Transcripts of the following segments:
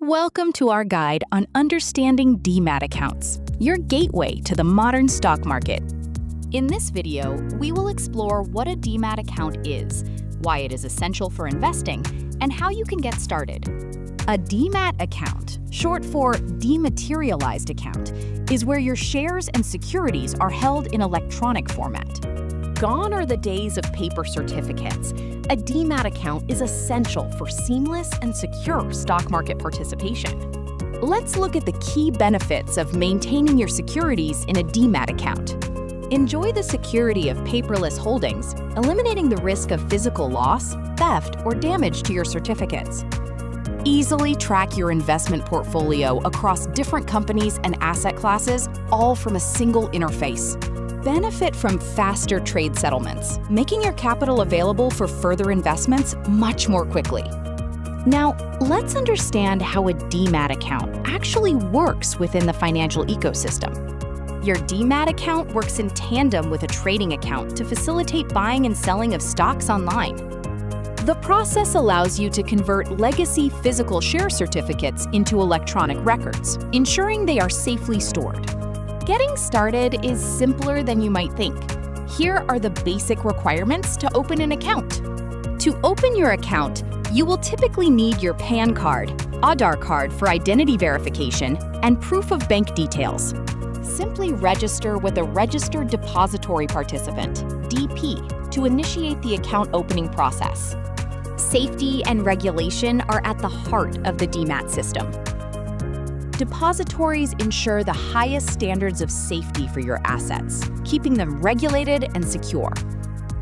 Welcome to our guide on understanding Demat accounts, your gateway to the modern stock market. In this video, we will explore what a Demat account is, why it is essential for investing, and how you can get started. A Demat account, short for Dematerialized account, is where your shares and securities are held in electronic format. Gone are the days of paper certificates. A Demat account is essential for seamless and secure stock market participation. Let's look at the key benefits of maintaining your securities in a Demat account. Enjoy the security of paperless holdings, eliminating the risk of physical loss, theft, or damage to your certificates. Easily track your investment portfolio across different companies and asset classes, all from a single interface. Benefit from faster trade settlements, making your capital available for further investments much more quickly. Now, let's understand how a Demat account actually works within the financial ecosystem. Your Demat account works in tandem with a trading account to facilitate buying and selling of stocks online. The process allows you to convert legacy physical share certificates into electronic records, ensuring they are safely stored. Getting started is simpler than you might think. Here are the basic requirements to open an account. To open your account, you will typically need your PAN card, Aadhaar Card for identity verification, and proof of bank details. Simply register with a registered depository participant, DP, to initiate the account opening process. Safety and regulation are at the heart of the Demat system. Depositories ensure the highest standards of safety for your assets, keeping them regulated and secure.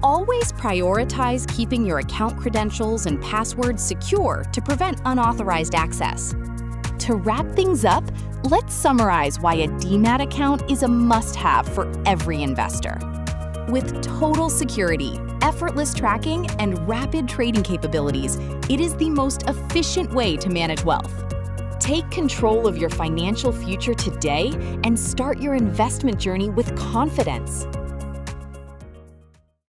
Always prioritize keeping your account credentials and passwords secure to prevent unauthorized access. To wrap things up, let's summarize why a Demat account is a must-have for every investor. With total security, effortless tracking, and rapid trading capabilities, it is the most efficient way to manage wealth. Take control of your financial future today and start your investment journey with confidence.